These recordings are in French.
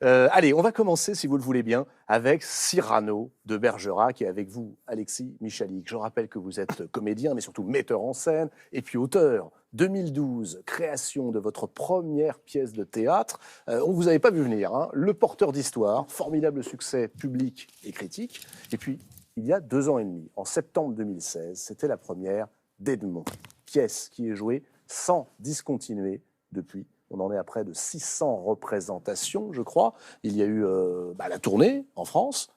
Allez, on va commencer, si vous le voulez bien, avec Cyrano de Bergerac et avec vous, Alexis Michalik. Je rappelle que vous êtes comédien, mais surtout metteur en scène et puis auteur. 2012, création de votre première pièce de théâtre. On ne vous avait pas vu venir, hein. Le porteur d'histoire, formidable succès public et critique. Et puis, il y a 2 ans et demi, en septembre 2016, c'était la première d'Edmond. Pièce qui est jouée sans discontinuer depuis. On en est à près de 600 représentations, je crois. Il y a eu la tournée en France.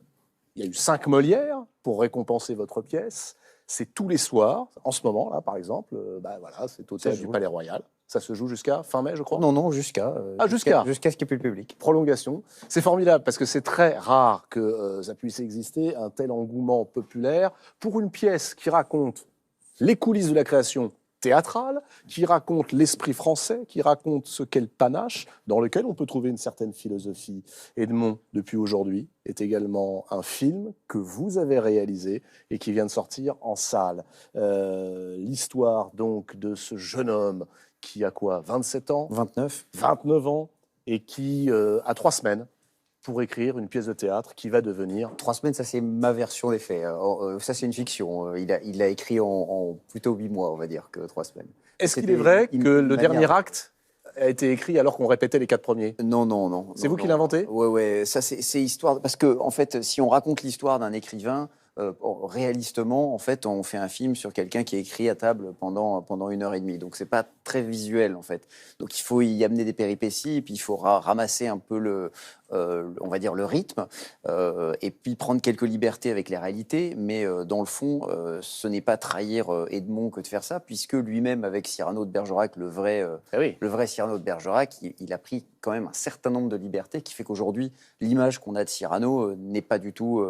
Il y a eu 5 Molières pour récompenser votre pièce. C'est tous les soirs. En ce moment, là, par exemple, c'est au Théâtre du Palais Royal. Ça se joue jusqu'à fin mai, je crois. Non, jusqu'à jusqu'à ce qu'il n'y ait plus le public. Prolongation. C'est formidable parce que c'est très rare que ça puisse exister, un tel engouement populaire pour une pièce qui raconte les coulisses de la création théâtrale, qui raconte l'esprit français, qui raconte ce qu'est le panache, dans lequel on peut trouver une certaine philosophie. Edmond, depuis aujourd'hui, est également un film que vous avez réalisé et qui vient de sortir en salle. L'histoire donc de ce jeune homme qui a quoi, 27 ans 29 ans, et qui a 3 semaines pour écrire une pièce de théâtre qui va devenir... 3 semaines, ça c'est ma version des faits. Ça c'est une fiction. Il a écrit en plutôt 8 mois, on va dire, que 3 semaines. Est-ce qu'il est vrai que le dernier acte a été écrit alors qu'on répétait les 4 premiers? Non. C'est vous qui l'inventez? Ouais. Ça c'est histoire... Parce que, en fait, si on raconte l'histoire d'un écrivain, réalistement, en fait, on fait un film sur quelqu'un qui a écrit à table pendant 1 heure et demie. Donc, c'est pas très visuel, en fait. Donc, il faut y amener des péripéties, et puis il faut ramasser un peu on va dire, le rythme, et puis prendre quelques libertés avec les réalités. Mais dans le fond, ce n'est pas trahir Edmond que de faire ça, puisque lui-même, avec Cyrano de Bergerac, le vrai Cyrano de Bergerac, il a pris quand même un certain nombre de libertés, qui fait qu'aujourd'hui, l'image qu'on a de Cyrano n'est pas du tout...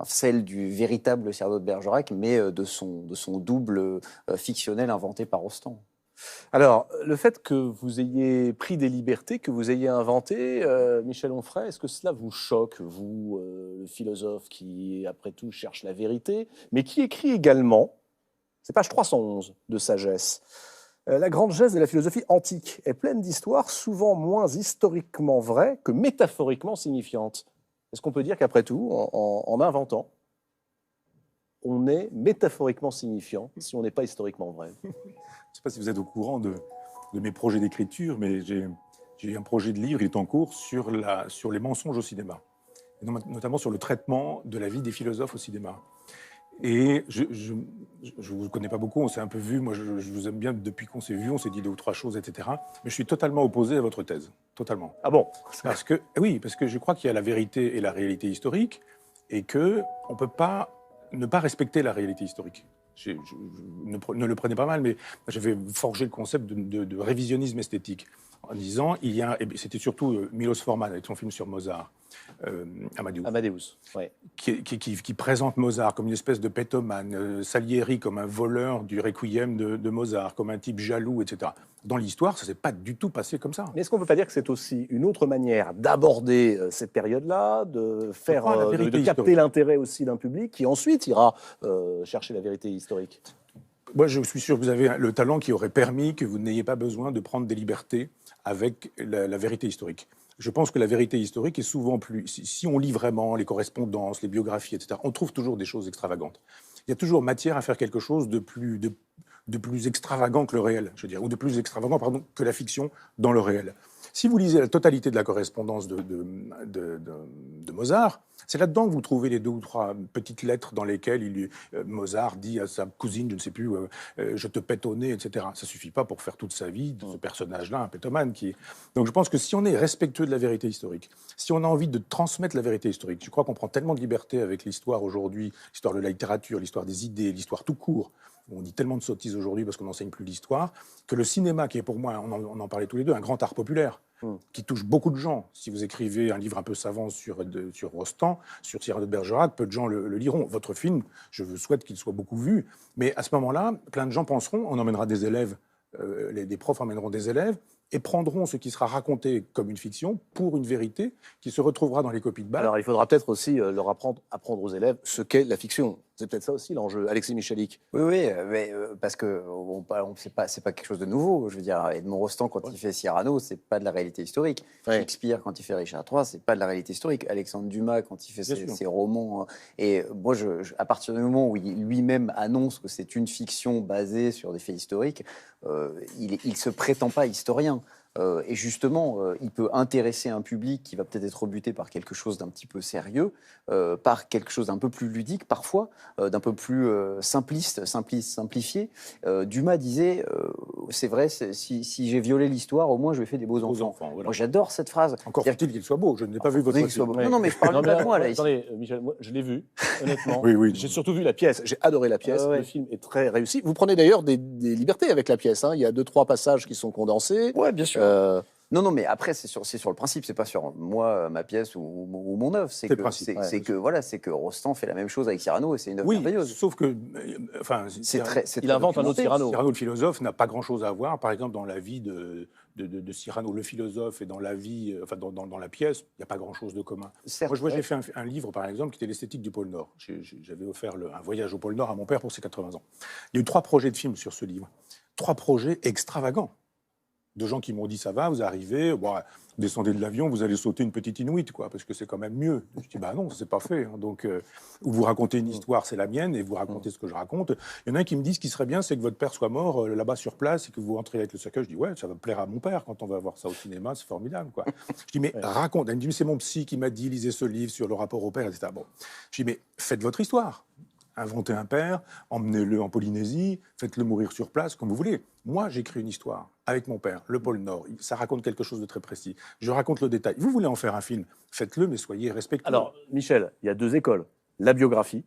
celle du véritable Cyrano de Bergerac, mais de son double fictionnel inventé par Rostand. Alors, le fait que vous ayez pris des libertés, que vous ayez inventé, Michel Onfray, est-ce que cela vous choque, vous, le philosophe qui, après tout, cherche la vérité, mais qui écrit également, c'est page 311 de Sagesse, la grande geste de la philosophie antique est pleine d'histoires souvent moins historiquement vraies que métaphoriquement signifiantes. Est-ce qu'on peut dire qu'après tout, en inventant, on est métaphoriquement signifiant si on n'est pas historiquement vrai? Je ne sais pas si vous êtes au courant de mes projets d'écriture, mais j'ai un projet de livre, il est en cours, sur les mensonges au cinéma, et notamment sur le traitement de la vie des philosophes au cinéma. Et je ne vous connais pas beaucoup, on s'est un peu vu, moi je vous aime bien depuis qu'on s'est vu, on s'est dit 2 ou 3 choses, etc. Mais je suis totalement opposé à votre thèse, totalement. Ah bon? Parce que je crois qu'il y a la vérité et la réalité historique, et qu'on ne peut pas ne pas respecter la réalité historique. Ne le prenez pas mal, mais j'avais forgé le concept de révisionnisme esthétique en disant, c'était surtout Milos Forman avec son film sur Mozart, Amadeus, ouais. qui présente Mozart comme une espèce de pétomane, Salieri comme un voleur du requiem de Mozart, comme un type jaloux, etc. Dans l'histoire, ça ne s'est pas du tout passé comme ça. Mais est-ce qu'on ne peut pas dire que c'est aussi une autre manière d'aborder cette période-là, de capter l'intérêt aussi d'un public qui ensuite ira chercher la vérité historique? Moi, je suis sûr que vous avez le talent qui aurait permis que vous n'ayez pas besoin de prendre des libertés avec la vérité historique. Je pense que la vérité historique est souvent plus... Si on lit vraiment les correspondances, les biographies, etc., on trouve toujours des choses extravagantes. Il y a toujours matière à faire quelque chose de plus extravagant que le réel, je veux dire, ou de plus extravagant, que la fiction dans le réel. Si vous lisez la totalité de la correspondance de Mozart, c'est là-dedans que vous trouvez les 2 ou 3 petites lettres dans lesquelles Mozart dit à sa cousine, je ne sais plus, je te pète au nez, etc. Ça ne suffit pas pour faire toute sa vie de ce personnage-là, un pétomane. Donc je pense que si on est respectueux de la vérité historique, si on a envie de transmettre la vérité historique, je crois qu'on prend tellement de liberté avec l'histoire aujourd'hui, l'histoire de la littérature, l'histoire des idées, l'histoire tout court. On dit tellement de sottises aujourd'hui parce qu'on n'enseigne plus l'histoire, que le cinéma, qui est pour moi, on en parlait tous les deux, un grand art populaire, qui touche beaucoup de gens. Si vous écrivez un livre un peu savant sur Rostand, sur Cyrano de Bergerac, peu de gens le liront. Votre film, je vous souhaite qu'il soit beaucoup vu, mais à ce moment-là, plein de gens penseront, on emmènera des élèves, des profs emmèneront des élèves, et prendront ce qui sera raconté comme une fiction pour une vérité qui se retrouvera dans les copies de balles. Alors, il faudra peut-être aussi leur apprendre aux élèves ce qu'est la fiction. C'est peut-être ça aussi l'enjeu. Alexis Michalik. Oui, mais parce que c'est pas quelque chose de nouveau. Je veux dire, Edmond Rostand, quand il fait Cyrano, c'est pas de la réalité historique. Ouais. Shakespeare, quand il fait Richard III, c'est pas de la réalité historique. Alexandre Dumas, quand il fait ses romans. Et moi, à partir du moment où il lui-même annonce que c'est une fiction basée sur des faits historiques, il se prétend pas historien. Et justement, il peut intéresser un public qui va peut-être être rebuté par quelque chose d'un petit peu sérieux, par quelque chose d'un peu plus ludique parfois, d'un peu plus simplifié. Dumas disait, c'est vrai, si j'ai violé l'histoire, au moins je vais faire des beaux enfants. Voilà. Moi j'adore cette phrase. Encore faut-il qu'il soit beau, je n'ai pas vu votre film. Non, mais je parle pas de moi là. Attendez, Michel, moi, je l'ai vu, honnêtement. Oui. J'ai surtout vu la pièce, j'ai adoré la pièce, Ouais. le film est très réussi. Vous prenez d'ailleurs des libertés avec la pièce, hein. Il y a 2-3 passages qui sont condensés. Ouais, bien sûr. Non, mais après, c'est sur le principe, c'est pas sur moi, ma pièce ou mon œuvre. C'est que Rostand fait la même chose avec Cyrano et c'est une œuvre merveilleuse. Sauf que, il invente un autre Cyrano. Cyrano, le philosophe, n'a pas grand-chose à voir, par exemple, dans la vie de Cyrano, le philosophe, et dans la vie, dans la pièce, il n'y a pas grand-chose de commun. Moi, j'ai fait un livre, par exemple, qui était l'esthétique du pôle Nord. J'avais offert un voyage au pôle Nord à mon père pour ses 80 ans. Il y a eu 3 projets de films sur ce livre. 3 projets extravagants. De gens qui m'ont dit, ça va, vous arrivez, bon, descendez de l'avion, vous allez sauter une petite Inuit, quoi, parce que c'est quand même mieux. Je dis, bah non, c'est pas fait. Hein. Donc, vous racontez une histoire, c'est la mienne, et vous racontez ce que je raconte. Il y en a un qui me dit, ce qui serait bien, c'est que votre père soit mort là-bas sur place, et que vous rentrez avec le cercueil. Je dis, ouais, ça va plaire à mon père quand on va voir ça au cinéma, c'est formidable, quoi. Je dis, mais raconte. Elle me dit, mais c'est mon psy qui m'a dit, lisez ce livre sur le rapport au père, etc. Bon. Je dis, mais faites votre histoire. Inventez un père, emmenez-le en Polynésie, faites-le mourir sur place, comme vous voulez. Moi, j'écris une histoire avec mon père, le pôle Nord. Ça raconte quelque chose de très précis. Je raconte le détail. Vous voulez en faire un film, faites-le, mais soyez respectueux. Alors, Michel, il y a 2 écoles. La biographie,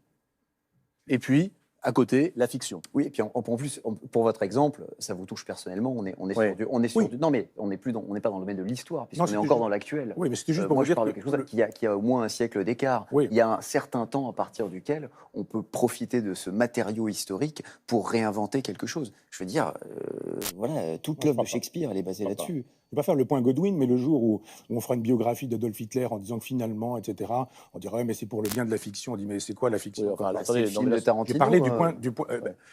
et puis, à côté, la fiction. Oui, et puis en plus, pour votre exemple, ça vous touche personnellement. On est sur du. Non, mais on n'est pas dans le domaine de l'histoire, puisqu'on est encore dans l'actuel. Oui, mais c'était juste pour moi, vous je dire parle de quelque chose qui a au moins un siècle d'écart. Oui. Il y a un certain temps à partir duquel on peut profiter de ce matériau historique pour réinventer quelque chose. Je veux dire, voilà, toute l'œuvre de Shakespeare, elle est basée là-dessus. Je ne vais pas faire le point Godwin, mais le jour où on fera une biographie d'Adolf Hitler en disant que finalement, etc., on dirait, mais c'est pour le bien de la fiction. On dit, mais c'est quoi la fiction? Oui, enfin, C'est le film de Tarantino. J'ai parlé du point.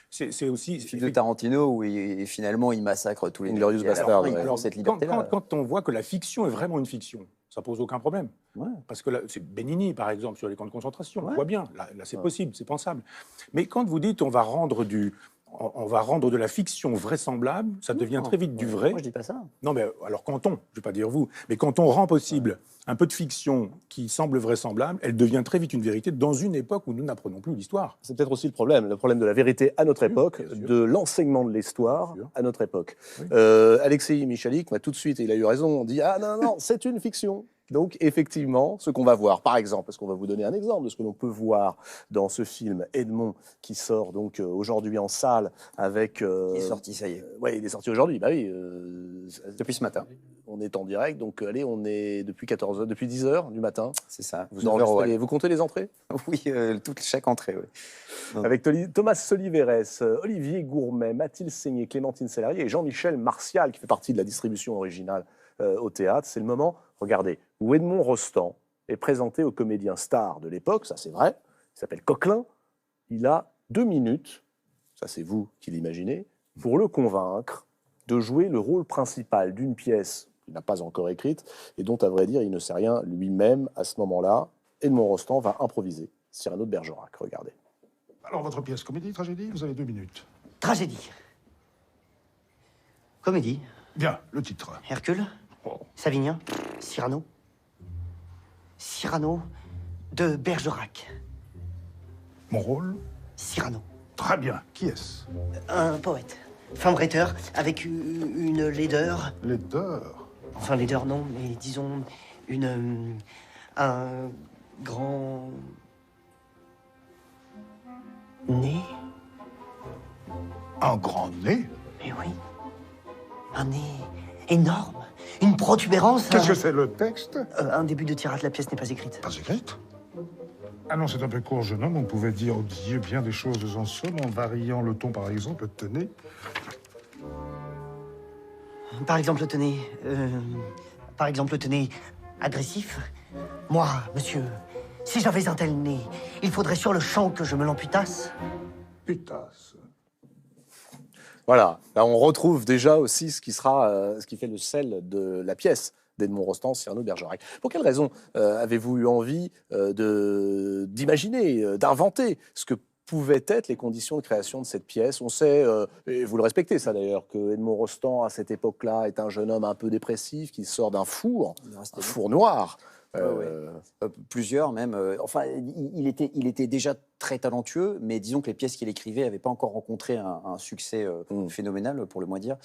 C'est aussi. Le film de Tarantino où finalement il massacre tous les Inglorious Basterds. il prend cette liberté-là. Quand on voit que la fiction est vraiment une fiction, ça pose aucun problème. Ouais. Parce que là, c'est Benigni, par exemple, sur les camps de concentration. Ouais. On voit bien. Là c'est possible, c'est pensable. Mais quand vous dites on va rendre de la fiction vraisemblable, ça devient très vite du vrai. Moi, je dis pas ça. Non, mais alors je ne vais pas dire vous, mais quand on rend possible un peu de fiction qui semble vraisemblable, elle devient très vite une vérité dans une époque où nous n'apprenons plus l'histoire. C'est peut-être aussi le problème de la vérité à notre époque, de l'enseignement de l'histoire à notre époque. Oui. Alexis Michalik m'a tout de suite, et il a eu raison, on dit « Ah non, c'est une fiction ». Donc, effectivement, ce qu'on va voir, par exemple, parce qu'on va vous donner un exemple de ce que l'on peut voir dans ce film Edmond, qui sort donc aujourd'hui en salle avec... Il est sorti, ça y est. Oui, il est sorti aujourd'hui, bah oui. Depuis ce matin. On est en direct, donc allez, on est depuis 14h, depuis 10h du matin. C'est ça. Vous comptez les entrées? Oui, chaque entrée, oui. Avec Thomas Soliveres, Olivier Gourmet, Mathilde Seigné, Clémentine Sellerier et Jean-Michel Martial, qui fait partie de la distribution originale au théâtre. C'est le moment, regardez, où Edmond Rostand est présenté au comédien star de l'époque, ça c'est vrai, il s'appelle Coquelin. Il a 2 minutes, ça c'est vous qui l'imaginez, pour le convaincre de jouer le rôle principal d'une pièce qu'il n'a pas encore écrite et dont, à vrai dire, il ne sait rien lui-même à ce moment-là. Edmond Rostand va improviser Cyrano de Bergerac, regardez. Alors, votre pièce, comédie, tragédie, vous avez 2 minutes. Tragédie. Comédie. Bien, le titre. Hercule. Savinien. Cyrano. Cyrano de Bergerac. Mon rôle? Cyrano. Très bien. Qui est-ce? Un poète. Fin bretteur, avec une laideur. Laideur. Enfin, laideur, non, mais disons un grand nez. Un grand nez? Mais oui. Un nez énorme. Une protubérance. Qu'est-ce que c'est, le texte? Un début de tirade, la pièce n'est pas écrite. Pas écrite? Ah non, c'est un peu court, jeune homme. On pouvait dire, oh Dieu, bien des choses en somme, en variant le ton, par exemple. Tenez. Par exemple, tenez agressif. Moi, monsieur Si j'avais un tel nez, il faudrait sur le champ que je me l'amputasse. Putasse. Voilà, là on retrouve déjà aussi ce qui fait le sel de la pièce d'Edmond Rostand, Cyrano de Bergerac. Pour quelle raison avez-vous eu envie d'imaginer, d'inventer ce que pouvaient être les conditions de création de cette pièce? On sait, et vous le respectez ça d'ailleurs, que Edmond Rostand à cette époque-là est un jeune homme un peu dépressif qui sort d'un four, un four noir. Plusieurs même. Enfin, il était déjà très talentueux, mais disons que les pièces qu'il écrivait n'avaient pas encore rencontré un succès phénoménal, pour le moins dire.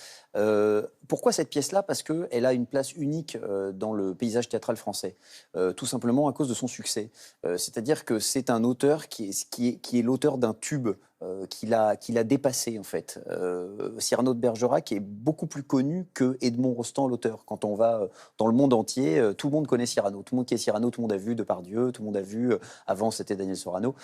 Pourquoi cette pièce-là? Parce qu'elle a une place unique dans le paysage théâtral français, tout simplement à cause de son succès. C'est-à-dire que c'est un auteur qui est l'auteur d'un tube qu'il a dépassé, en fait. Cyrano de Bergerac est beaucoup plus connu que Edmond Rostand, l'auteur. Quand on va dans le monde entier, tout le monde connaît Cyrano. Tout le monde qui est Cyrano, tout le monde a vu Depardieu, tout le monde a vu, avant c'était Daniel Sorano.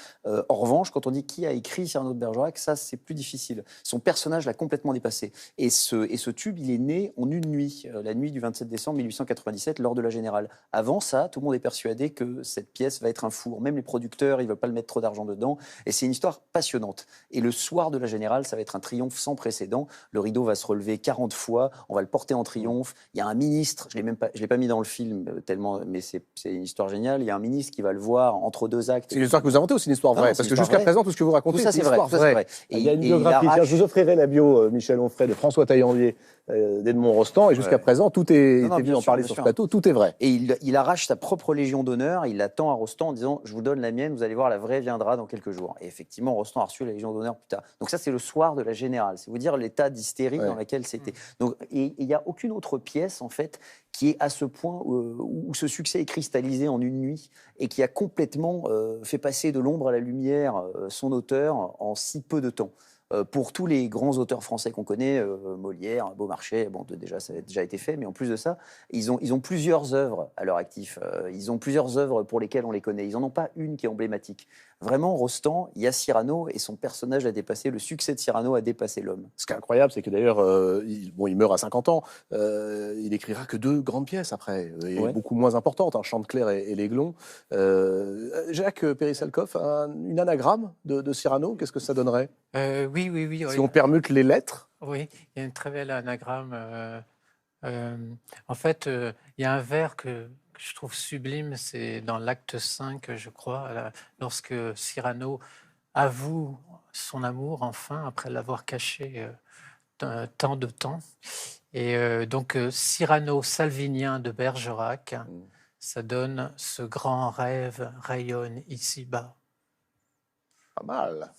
En revanche, quand on dit qui a écrit Cyrano de Bergerac, ça c'est plus difficile. Son personnage l'a complètement dépassé. Et ce tube, il est né en une nuit, la nuit du 27 décembre 1897, lors de la Générale. Avant ça, tout le monde est persuadé que cette pièce va être un four. Même les producteurs, ils ne veulent pas le mettre trop d'argent dedans. Et c'est une histoire passionnante. Et le soir de la Générale, ça va être un triomphe sans précédent. Le rideau va se relever 40 fois, on va le porter en triomphe. Il y a un ministre, je ne l'ai pas mis dans le film tellement, mais c'est une histoire géniale. Il y a un ministre qui va le voir entre deux actes. C'est une histoire que vous inventez ou c'est une histoire vraie? Parce que jusqu'à présent, tout ce que vous racontez, c'est une histoire vraie. Et il y a une biographie. Tiens, je vous offrirai la bio, Michel Onfray, de François Taillandier, d'Edmond Rostand. Et jusqu'à présent, tout est venu en parler sur ce plateau, tout est vrai. Et il arrache sa propre Légion d'honneur, il l'attend à Rostand en disant « Je vous donne la mienne, vous allez voir, la vraie viendra dans quelques jours ». Et effectivement, Rostand a reçu la Légion d'honneur plus tard. Donc ça, c'est le soir de la Générale. C'est vous dire l'état d'hystérie dans lequel c'était. Donc, et il n'y a aucune autre pièce, en fait, qui est à ce point où ce succès est cristallisé en une nuit et qui a complètement fait passer de l'ombre à la lumière son auteur en si peu de temps. Pour tous les grands auteurs français qu'on connaît, Molière, Beaumarchais, bon, déjà ça a déjà été fait, mais en plus de ça, ils ont plusieurs œuvres à leur actif. Ils ont plusieurs œuvres pour lesquelles on les connaît. Ils n'en ont pas une qui est emblématique. Vraiment, Rostand, il y a Cyrano et son personnage a dépassé, le succès de Cyrano a dépassé l'homme. Ce qui est incroyable, c'est que d'ailleurs, il meurt à 50 ans. Il écrira que 2 grandes pièces après, et beaucoup moins importantes, Chantecler et l'Aiglon. Jacques Péry-Salkoff, une anagramme de Cyrano, qu'est-ce que ça donnerait? Oui. Si on permute les lettres? Oui, il y a une très belle anagramme. En fait, il y a un vers que je trouve sublime, c'est dans l'acte 5, je crois, lorsque Cyrano avoue son amour, enfin, après l'avoir caché tant de temps. Et donc, Cyrano salvinien de Bergerac, ça donne « Ce grand rêve rayonne ici-bas ». Pas mal.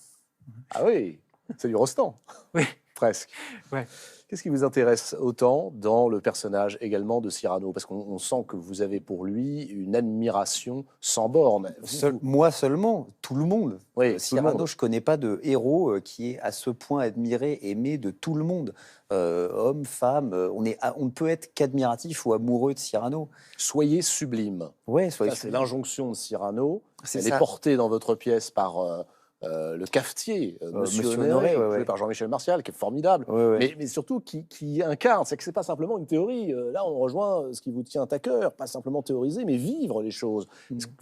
Ah oui, c'est du Rostand. Oui. Presque. Ouais. Qu'est-ce qui vous intéresse autant dans le personnage également de Cyrano? Parce qu'on sent que vous avez pour lui une admiration sans borne. Moi seulement, tout le monde. Oui, Cyrano, je ne connais pas de héros qui est à ce point admiré, aimé de tout le monde. Hommes, femmes, on ne peut être qu'admiratif ou amoureux de Cyrano. Soyez sublime. Ouais, c'est l'injonction de Cyrano. Elle est portée dans votre pièce par... le cafetier, Monsieur Honoré, joué par Jean-Michel Martial, qui est formidable, mais surtout qui incarne. C'est que c'est pas simplement une théorie. Là, on rejoint ce qui vous tient à cœur, pas simplement théoriser, mais vivre les choses.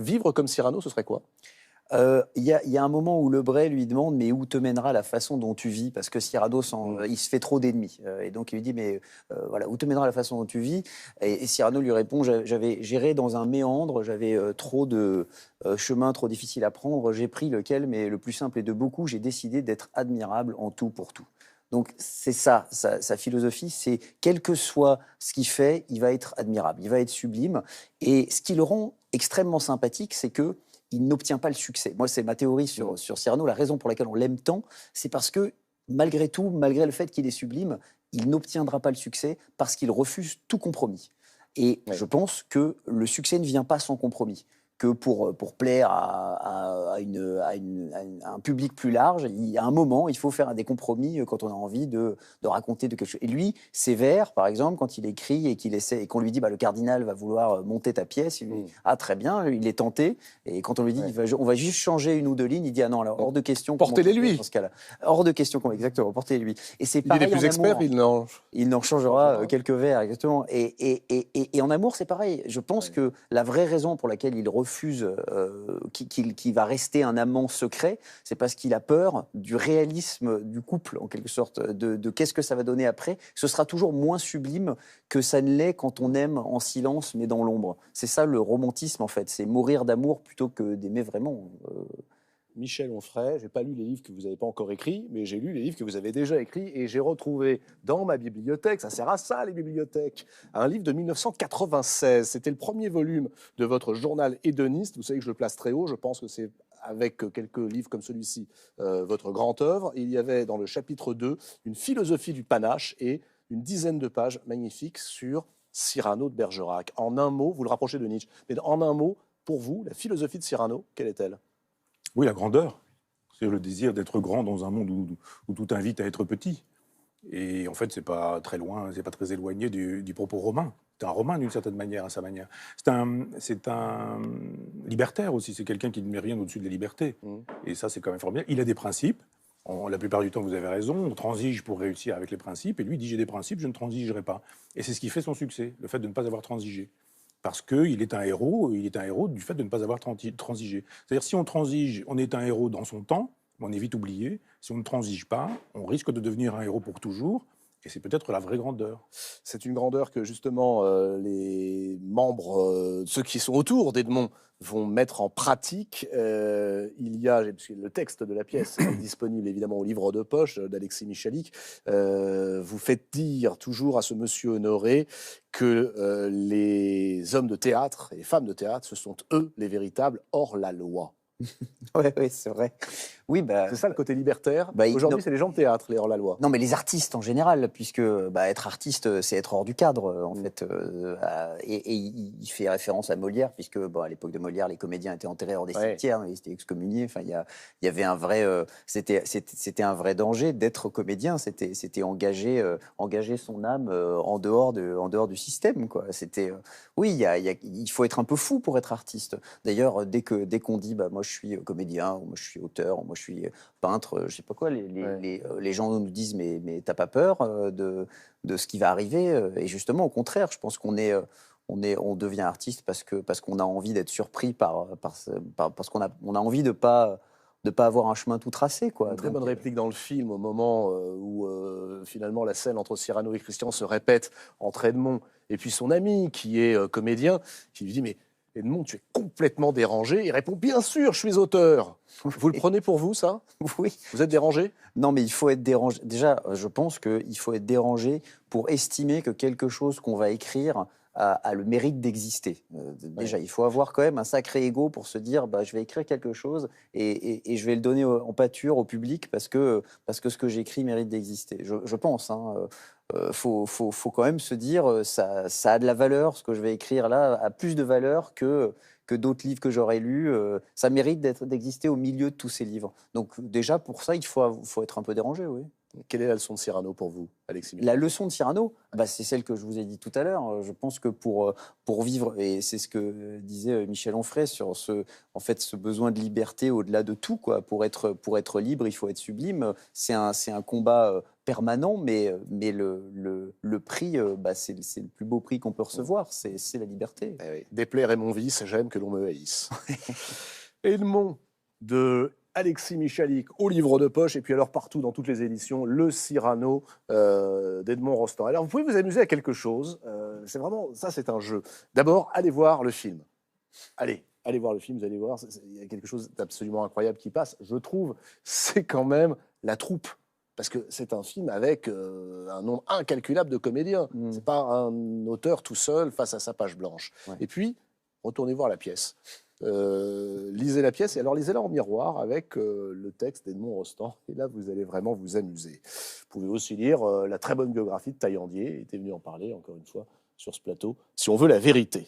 Vivre comme Cyrano, ce serait quoi? Il y a un moment où Lebray lui demande « Mais où te mènera la façon dont tu vis ?» Parce que Cyrano, il se fait trop d'ennemis. Et donc il lui dit « Mais voilà, où te mènera la façon dont tu vis ?» Et Cyrano lui répond « J'avais géré dans un méandre, j'avais trop de chemins trop difficiles à prendre, j'ai pris lequel, mais le plus simple et de beaucoup, j'ai décidé d'être admirable en tout pour tout. » Donc c'est ça, sa philosophie, c'est quel que soit ce qu'il fait, il va être admirable, il va être sublime. Et ce qui le rend extrêmement sympathique, c'est que il n'obtient pas le succès. Moi, c'est ma théorie sur Cyrano. La raison pour laquelle on l'aime tant, c'est parce que, malgré tout, malgré le fait qu'il est sublime, il n'obtiendra pas le succès parce qu'il refuse tout compromis. Et je pense que le succès ne vient pas sans compromis. Que pour plaire à un public plus large, il y a un moment, il faut faire des compromis quand on a envie de raconter de quelque chose. Et lui, ses vers, par exemple, quand il écrit et qu'on lui dit le cardinal va vouloir monter ta pièce, il lui dit ah très bien, il est tenté. Et quand on lui dit on va juste changer une ou deux lignes, il dit ah non, alors hors de question. Portez-les lui. Dans ce cas-là, hors de question, exactement, portez-les lui. Et c'est pareil. Il est plus expert, il n'en changera quelques vers, exactement. Et en amour, c'est pareil. Je pense que la vraie raison pour laquelle il refuse refuse, qui va rester un amant secret, c'est parce qu'il a peur du réalisme du couple, en quelque sorte, de qu'est-ce que ça va donner après. Ce sera toujours moins sublime que ça ne l'est quand on aime en silence, mais dans l'ombre. C'est ça le romantisme, en fait. C'est mourir d'amour plutôt que d'aimer vraiment. Michel Onfray, je n'ai pas lu les livres que vous n'avez pas encore écrits, mais j'ai lu les livres que vous avez déjà écrits et j'ai retrouvé dans ma bibliothèque, ça sert à ça les bibliothèques, un livre de 1996. C'était le premier volume de votre journal hédoniste. Vous savez que je le place très haut, je pense que c'est avec quelques livres comme celui-ci, votre grande œuvre. Il y avait dans le chapitre 2 une philosophie du panache et une dizaine de pages magnifiques sur Cyrano de Bergerac. En un mot, vous le rapprochez de Nietzsche, mais en un mot, pour vous, la philosophie de Cyrano, quelle est-elle ? Oui, la grandeur. C'est le désir d'être grand dans un monde où tout invite à être petit. Et en fait, c'est pas très loin, c'est pas très éloigné du propos romain. C'est un romain d'une certaine manière, à sa manière. C'est un libertaire aussi. C'est quelqu'un qui ne met rien au-dessus de la liberté. Et ça, c'est quand même formidable. Il a des principes. La plupart du temps, vous avez raison. On transige pour réussir avec les principes. Et lui, il dit j'ai des principes, je ne transigerai pas. Et c'est ce qui fait son succès, le fait de ne pas avoir transigé. Parce qu'il est un héros du fait de ne pas avoir transigé. C'est-à-dire, si on transige, on est un héros dans son temps, mais on est vite oublié. Si on ne transige pas, on risque de devenir un héros pour toujours. Et c'est peut-être la vraie grandeur. C'est une grandeur que justement les membres, ceux qui sont autour d'Edmond, vont mettre en pratique. Il y a, parce que le texte de la pièce est disponible évidemment au livre de poche d'Alexis Michalik. Vous faites dire toujours à ce monsieur Honoré que les hommes de théâtre et les femmes de théâtre, ce sont eux les véritables hors la loi. Oui, c'est vrai. Oui, C'est ça le côté libertaire. Bah, Aujourd'hui, c'est les gens de théâtre, les hors-la-loi. Non, mais les artistes en général, puisque être artiste, c'est être hors du cadre, en fait. Et il fait référence à Molière, puisque à l'époque de Molière, les comédiens étaient enterrés hors des cimetières, ils étaient excommuniés. Enfin, il y avait un vrai, c'était un vrai danger d'être comédien. C'était engager son âme en dehors du système, quoi. C'était, oui, il faut être un peu fou pour être artiste. D'ailleurs, dès qu'on dit, moi, je suis comédien, ou moi, je suis auteur, ou moi, je suis peintre, je sais pas quoi, les gens nous disent mais t'as pas peur de ce qui va arriver, et justement au contraire, je pense qu'on devient artiste parce qu'on a envie d'être surpris parce qu'on a envie de pas avoir un chemin tout tracé, quoi. Une très bonne réplique dans le film au moment où finalement la scène entre Cyrano et Christian se répète entre Edmond et puis son ami qui est comédien, qui lui dit mais Edmond, tu es complètement dérangé. Il répond bien sûr, je suis auteur. Vous le prenez pour vous, ça? Oui. Vous êtes dérangé? Non, mais il faut être dérangé. Déjà, je pense qu'il faut être dérangé pour estimer que quelque chose qu'on va écrire a le mérite d'exister. Déjà, il faut avoir quand même un sacré ego pour se dire je vais écrire quelque chose et je vais le donner en pâture au public parce que ce que j'écris mérite d'exister. Je pense. Faut quand même se dire ça a de la valeur, ce que je vais écrire là a plus de valeur que d'autres livres que j'aurais lus. Ça mérite d'exister au milieu de tous ces livres. Donc déjà, pour ça, il faut être un peu dérangé, oui. Quelle est la leçon de Cyrano pour vous, Alexis? La leçon de Cyrano, c'est celle que je vous ai dit tout à l'heure. Je pense que pour vivre, et c'est ce que disait Michel Onfray sur ce besoin de liberté au-delà de tout, quoi. Pour être libre, il faut être sublime. C'est un combat permanent, mais le prix, c'est le plus beau prix qu'on peut recevoir, c'est la liberté. Déplaire est mon vice, j'aime que l'on me haïsse. Edmond de Alexis Michalik au livre de poche, et puis alors partout dans toutes les éditions, le Cyrano d'Edmond Rostand. Alors vous pouvez vous amuser à quelque chose, c'est vraiment, ça c'est un jeu. D'abord, allez voir le film. Allez voir le film, vous allez voir, il y a quelque chose d'absolument incroyable qui passe. Je trouve, c'est quand même la troupe. Parce que c'est un film avec un nombre incalculable de comédiens. C'est pas un auteur tout seul face à sa page blanche. Ouais. Et puis, retournez voir la pièce. Lisez la pièce, et alors lisez-la en miroir avec le texte d'Edmond Rostand, et là vous allez vraiment vous amuser. Vous pouvez aussi lire la très bonne biographie de Taillandier, il était venu en parler encore une fois sur ce plateau, si on veut la vérité.